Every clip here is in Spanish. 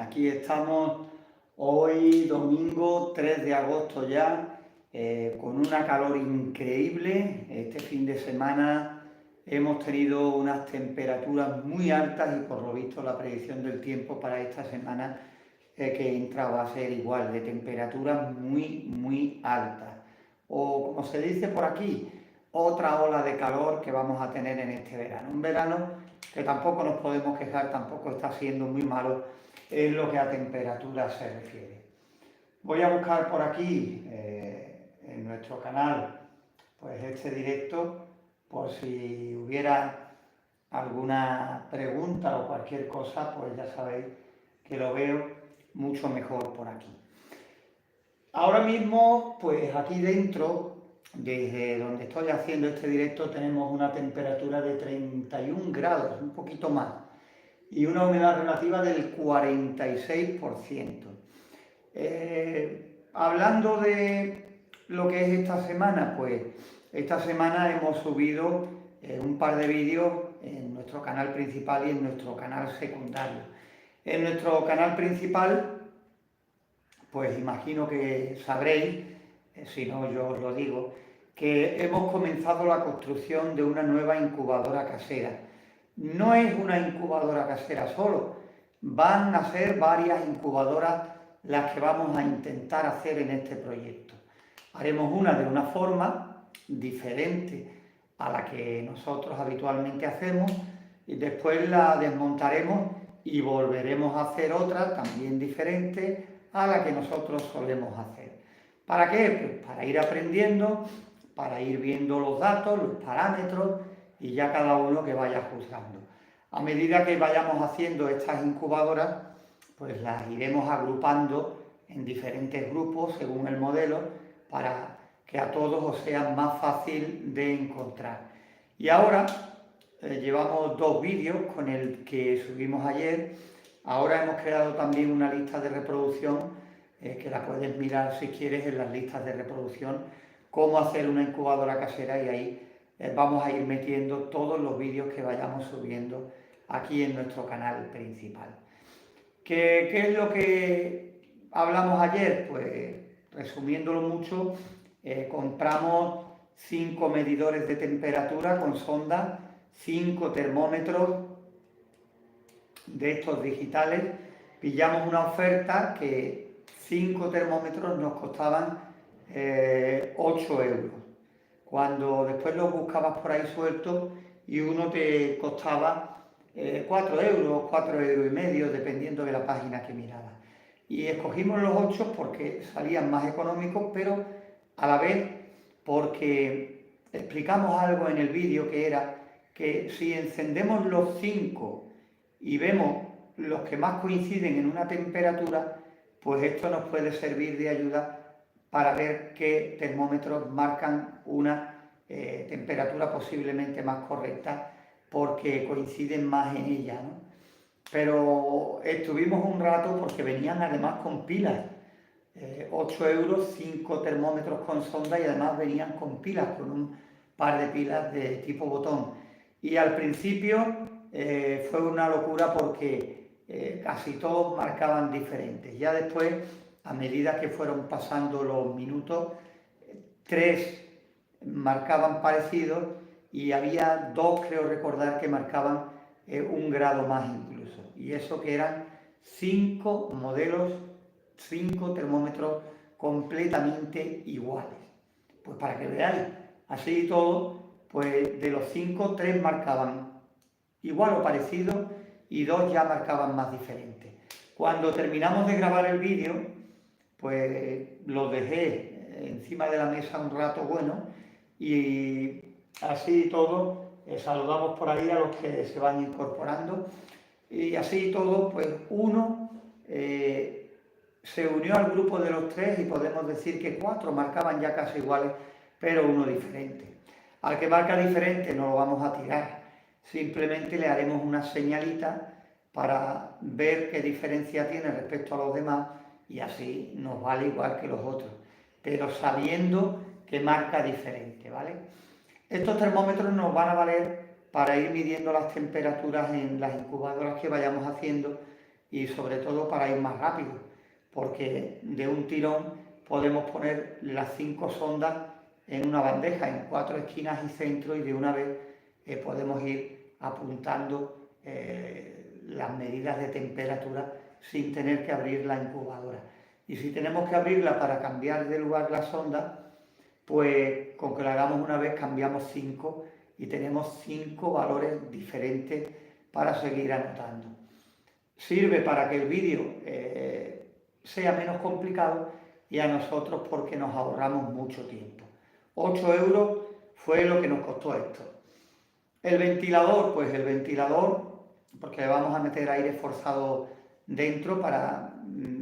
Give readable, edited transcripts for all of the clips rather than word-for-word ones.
Aquí estamos hoy, domingo 3 de agosto ya, con una calor increíble. Este fin de semana hemos tenido unas temperaturas muy altas y por lo visto la predicción del tiempo para esta semana que entra va a ser igual, de temperaturas muy altas. O como se dice por aquí, otra ola de calor que vamos a tener en este verano. Un verano que tampoco nos podemos quejar, tampoco está siendo muy malo en lo que a temperatura se refiere. Voy a buscar por aquí, en nuestro canal, pues este directo, por si hubiera alguna pregunta o cualquier cosa, pues ya sabéis que lo veo mucho mejor por aquí. Ahora mismo, pues aquí dentro, desde donde estoy haciendo este directo, tenemos una temperatura de 31 grados, un poquito más, y una humedad relativa del 46%. Hablando de lo que es esta semana, pues esta semana hemos subido un par de vídeos en nuestro canal principal y en nuestro canal secundario. En nuestro canal principal, pues imagino que sabréis, si no yo os lo digo, que hemos comenzado la construcción de una nueva incubadora casera. No es una incubadora casera solo, van a ser varias incubadoras las que vamos a intentar hacer en este proyecto. Haremos una de una forma diferente a la que nosotros habitualmente hacemos y después la desmontaremos y volveremos a hacer otra también diferente a la que nosotros solemos hacer. ¿Para qué? Pues para ir aprendiendo, para ir viendo los datos, los parámetros y ya cada uno que vaya juzgando. A medida que vayamos haciendo estas incubadoras, pues las iremos agrupando en diferentes grupos según el modelo para que a todos os sea más fácil de encontrar. Y ahora llevamos 2 vídeos con el que subimos ayer. Ahora hemos creado también una lista de reproducción que la puedes mirar si quieres en las listas de reproducción, cómo hacer una incubadora casera, y ahí vamos a ir metiendo todos los vídeos que vayamos subiendo aquí en nuestro canal principal. ¿Qué es lo que hablamos ayer? Pues resumiéndolo mucho, compramos 5 medidores de temperatura con sonda, 5 termómetros de estos digitales. Pillamos una oferta que 5 termómetros nos costaban 8 euros. Cuando después los buscabas por ahí sueltos y uno te costaba 4 euros, 4 euros y medio, dependiendo de la página que mirabas. Y escogimos los 8 porque salían más económicos, pero a la vez porque explicamos algo en el vídeo, que era que si encendemos los 5 y vemos los que más coinciden en una temperatura, pues esto nos puede servir de ayuda para ver qué termómetros marcan una temperatura posiblemente más correcta porque coinciden más en ella, ¿no? Pero estuvimos un rato porque venían además con pilas, 8 euros, 5 termómetros con sonda, y además venían con pilas, con un par de pilas de tipo botón. Y al principio fue una locura porque casi todos marcaban diferentes. Ya después, a medida que fueron pasando los minutos, 3 marcaban parecidos y había 2, creo recordar, que marcaban 1 grado más incluso. Y eso que eran 5 modelos, 5 termómetros completamente iguales. Pues para que veáis, así y todo, pues de los 5, 3 marcaban igual o parecido y 2 ya marcaban más diferentes. Cuando terminamos de grabar el vídeo, pues los dejé encima de la mesa un rato bueno, y así y todo saludamos por ahí a los que se van incorporando, y así y todo pues uno se unió al grupo de los 3 y podemos decir que 4 marcaban ya casi iguales, pero uno diferente. Al que marca diferente no lo vamos a tirar, simplemente le haremos una señalita para ver qué diferencia tiene respecto a los demás y así nos vale igual que los otros, pero sabiendo que marca diferente, ¿vale? Estos termómetros nos van a valer para ir midiendo las temperaturas en las incubadoras que vayamos haciendo y sobre todo para ir más rápido, porque de un tirón podemos poner las 5 sondas en una bandeja, en 4 esquinas y centro, y de una vez podemos ir apuntando las medidas de temperatura sin tener que abrir la incubadora. Y si tenemos que abrirla para cambiar de lugar la sonda, pues con que lo hagamos una vez cambiamos 5 y tenemos 5 valores diferentes para seguir anotando. Sirve para que el vídeo sea menos complicado y a nosotros porque nos ahorramos mucho tiempo. 8 euros fue lo que nos costó esto. El ventilador, pues el ventilador, porque le vamos a meter aire forzado dentro para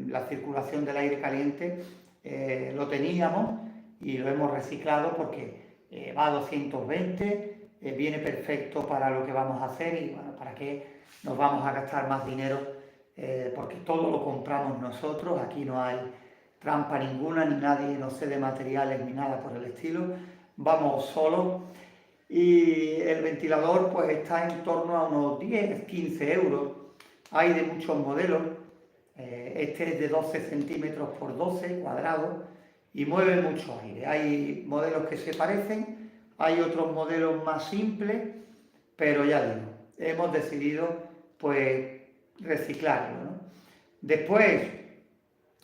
la circulación del aire caliente, lo teníamos y lo hemos reciclado porque va a 220, viene perfecto para lo que vamos a hacer y bueno, ¿para qué nos vamos a gastar más dinero? Porque todo lo compramos nosotros, aquí no hay trampa ninguna, ni nadie nos cede materiales ni nada por el estilo, vamos solos. Y el ventilador pues está en torno a unos 10-15 euros, hay de muchos modelos, este es de 12 centímetros por 12 cuadrados y mueve mucho aire. Hay modelos que se parecen, hay otros modelos más simples, pero ya digo, hemos decidido pues reciclarlo, ¿no? Después,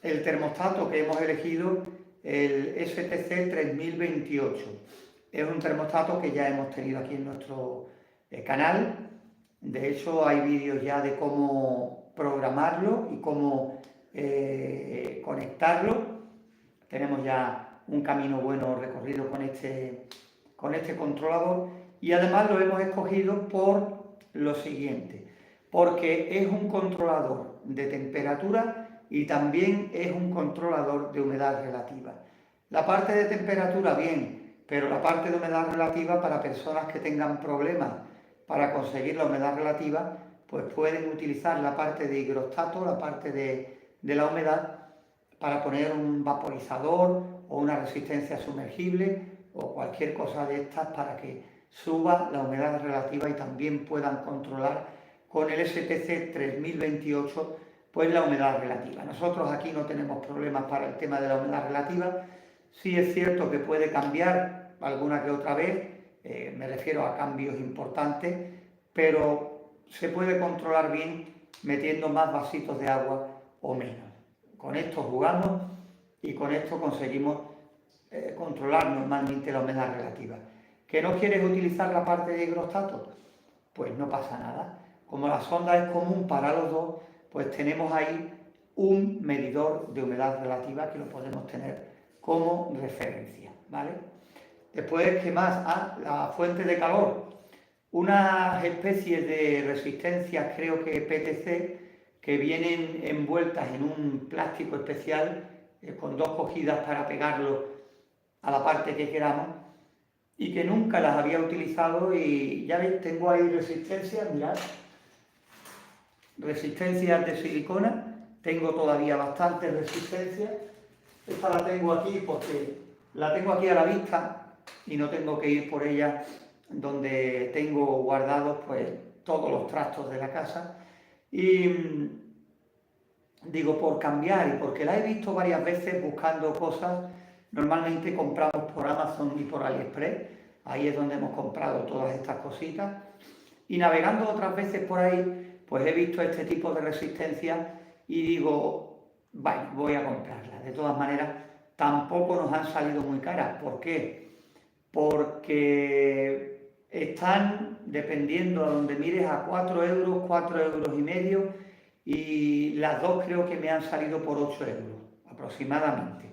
el termostato que hemos elegido, el STC 3028, es un termostato que ya hemos tenido aquí en nuestro canal. De hecho, hay vídeos ya de cómo programarlo y cómo conectarlo. Tenemos ya un camino bueno recorrido con este controlador y además lo hemos escogido por lo siguiente, porque es un controlador de temperatura y también es un controlador de humedad relativa. La parte de temperatura bien, pero la parte de humedad relativa para personas que tengan problemas para conseguir la humedad relativa, pues pueden utilizar la parte de higrostato, la parte de la humedad, para poner un vaporizador o una resistencia sumergible o cualquier cosa de estas para que suba la humedad relativa y también puedan controlar con el STC 3028 pues la humedad relativa. Nosotros aquí no tenemos problemas para el tema de la humedad relativa. Sí es cierto que puede cambiar alguna que otra vez, me refiero a cambios importantes, pero se puede controlar bien metiendo más vasitos de agua o menos. Con esto jugamos y con esto conseguimos controlar normalmente la humedad relativa. ¿Que no quieres utilizar la parte de higrostato? Pues no pasa nada. Como la sonda es común para los dos, pues tenemos ahí un medidor de humedad relativa que lo podemos tener como referencia, ¿vale? Después, ¿qué más? La fuente de calor. Unas especies de resistencias, creo que PTC, que vienen envueltas en un plástico especial con 2 cogidas para pegarlo a la parte que queramos y que nunca las había utilizado y ya veis, tengo ahí resistencias, mirad, resistencias de silicona, tengo todavía bastantes resistencias. Esta la tengo aquí porque la tengo aquí a la vista y no tengo que ir por ella, donde tengo guardados pues todos los trastos de la casa. Y digo, por cambiar y porque la he visto varias veces buscando cosas. Normalmente compramos por Amazon y por AliExpress, ahí es donde hemos comprado todas estas cositas. Y navegando otras veces por ahí, pues he visto este tipo de resistencia y digo, vaya, voy a comprarla. De todas maneras, tampoco nos han salido muy caras. ¿Por qué? Porque están, dependiendo a donde mires, a 4 euros, 4 euros y medio, y las dos creo que me han salido por 8 euros aproximadamente,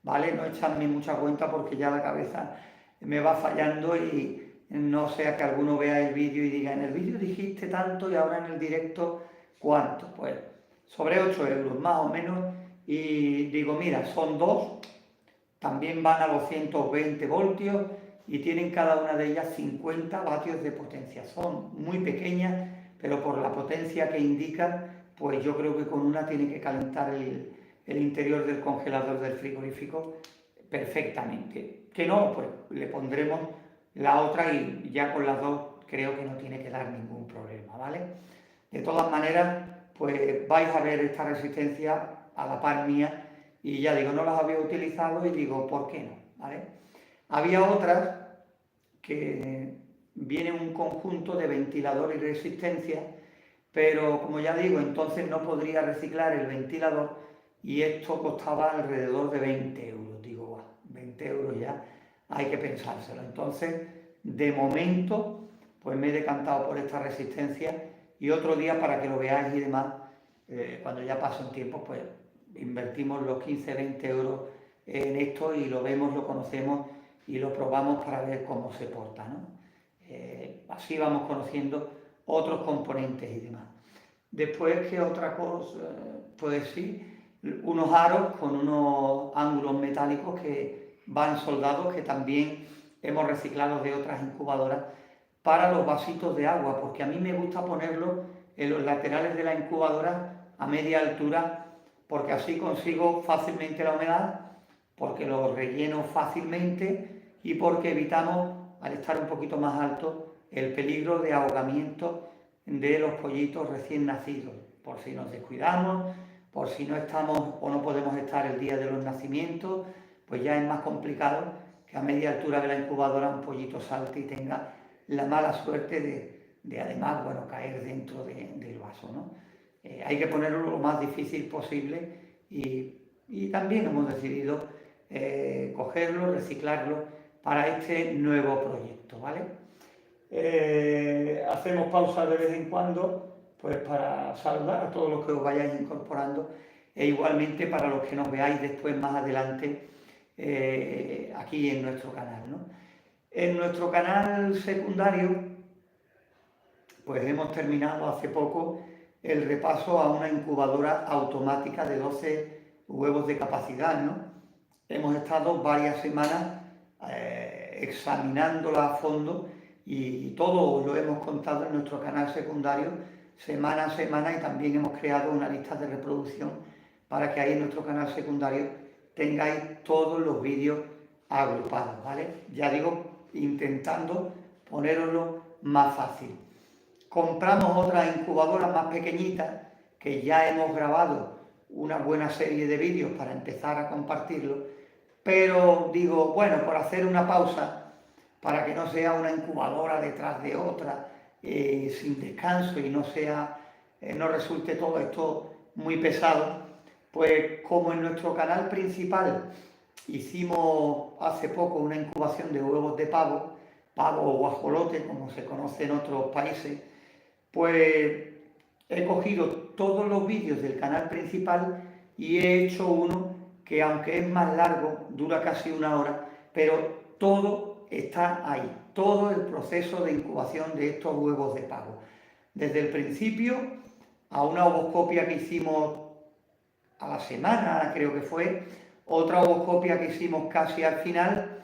¿vale? No echarme mucha cuenta porque ya la cabeza me va fallando y no sea que alguno vea el vídeo y diga, en el vídeo dijiste tanto y ahora en el directo, ¿cuánto? Pues sobre 8 euros más o menos, y digo, mira, son dos, también van a 220 voltios y tienen cada una de ellas 50 vatios de potencia. Son muy pequeñas, pero por la potencia que indican, pues yo creo que con una tiene que calentar el interior del congelador del frigorífico perfectamente. Que no, pues le pondremos la otra y ya con las dos creo que no tiene que dar ningún problema, ¿vale? De todas maneras, pues vais a ver esta resistencia a la par mía, y ya digo, no las había utilizado y digo, ¿por qué no? ¿Vale? Había otras que vienen un conjunto de ventilador y resistencia, pero como ya digo, entonces no podría reciclar el ventilador y esto costaba alrededor de 20 euros. Digo, "Buah, 20 euros ya hay que pensárselo". Entonces, de momento, pues me he decantado por esta resistencia, y otro día, para que lo veáis y demás, cuando ya pase un tiempo, pues invertimos los 15-20 euros en esto y lo vemos, lo conocemos y lo probamos para ver cómo se porta, ¿no? Así vamos conociendo otros componentes y demás. Después, ¿qué otra cosa? Pues sí, unos aros con unos ángulos metálicos que van soldados, que también hemos reciclado de otras incubadoras, para los vasitos de agua, porque a mí me gusta ponerlos en los laterales de la incubadora a media altura, porque así consigo fácilmente la humedad, porque los relleno fácilmente y porque evitamos, al estar un poquito más alto, el peligro de ahogamiento de los pollitos recién nacidos, por si nos descuidamos, por si no estamos o no podemos estar el día de los nacimientos, pues ya es más complicado que a media altura de la incubadora un pollito salte y tenga la mala suerte de además, bueno, caer dentro del vaso, ¿no? Hay que ponerlo lo más difícil posible, y también hemos decidido cogerlo, reciclarlo para este nuevo proyecto, ¿vale? Hacemos pausas de vez en cuando, pues para saludar a todos los que os vayáis incorporando, e igualmente para los que nos veáis después más adelante aquí en nuestro canal, ¿no? En nuestro canal secundario, pues hemos terminado hace poco el repaso a una incubadora automática de 12 huevos de capacidad, ¿no? Hemos estado varias semanas examinándola a fondo, y todo lo hemos contado en nuestro canal secundario semana a semana, y también hemos creado una lista de reproducción para que ahí en nuestro canal secundario tengáis todos los vídeos agrupados, ¿vale? Ya digo, intentando poneroslo más fácil. Compramos otra incubadora más pequeñita, que ya hemos grabado una buena serie de vídeos para empezar a compartirlo, pero digo, bueno, por hacer una pausa, para que no sea una incubadora detrás de otra, sin descanso, y no resulte todo esto muy pesado, pues como en nuestro canal principal hicimos hace poco una incubación de huevos de pavo o guajolote, como se conoce en otros países, pues he cogido todos los vídeos del canal principal y he hecho uno que, aunque es más largo, dura casi 1 hora, pero todo está ahí, todo el proceso de incubación de estos huevos de pavo. Desde el principio, a una ovoscopia que hicimos a la semana, creo que fue, otra ovoscopia que hicimos casi al final,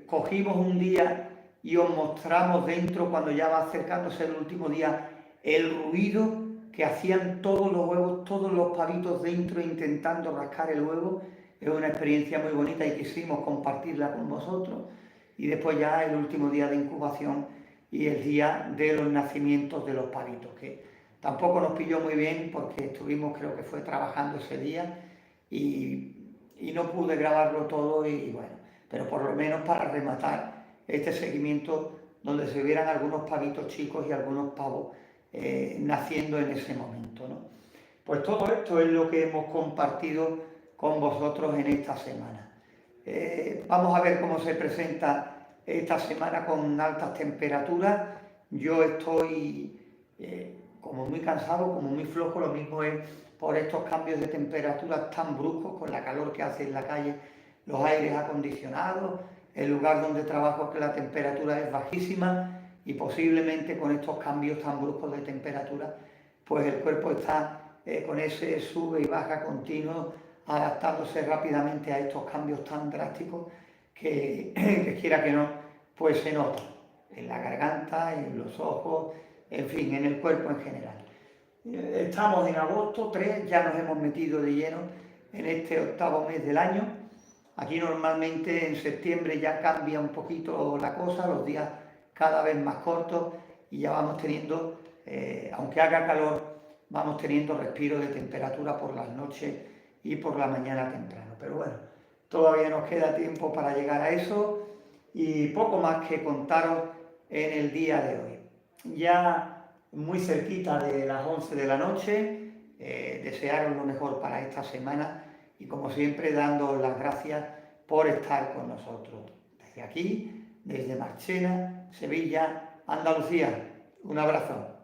cogimos un día y os mostramos dentro, cuando ya va acercándose el último día, el ruido que hacían todos los huevos, todos los pavitos dentro intentando rascar el huevo. Es una experiencia muy bonita y quisimos compartirla con vosotros. Y después ya el último día de incubación y el día de los nacimientos de los pavitos, que tampoco nos pilló muy bien porque estuvimos, creo que fue trabajando ese día, y no pude grabarlo todo, y bueno, pero por lo menos para rematar este seguimiento donde se vieran algunos pavitos chicos y algunos pavos naciendo en ese momento, ¿no? Pues todo esto es lo que hemos compartido con vosotros en esta semana. Vamos a ver cómo se presenta esta semana con altas temperaturas. Yo estoy como muy cansado, como muy flojo, lo mismo es por estos cambios de temperatura tan bruscos, con la calor que hace en la calle, los aires acondicionados, el lugar donde trabajo, que la temperatura es bajísima, y posiblemente con estos cambios tan bruscos de temperatura, pues el cuerpo está con ese sube y baja continuo, adaptándose rápidamente a estos cambios tan drásticos que quiera que no, pues se nota en la garganta, en los ojos, en fin, en el cuerpo en general. Estamos en agosto 3, ya nos hemos metido de lleno en este 8º mes del año. Aquí normalmente en septiembre ya cambia un poquito la cosa, los días cada vez más cortos, y ya vamos teniendo aunque haga calor, vamos teniendo respiro de temperatura por las noches y por la mañana temprano. Pero bueno, todavía nos queda tiempo para llegar a eso y poco más que contaros en el día de hoy. Ya muy cerquita de las 11 de la noche, desearos lo mejor para esta semana y como siempre dándoos las gracias por estar con nosotros. Desde aquí, desde Marchena, Sevilla, Andalucía. Un abrazo.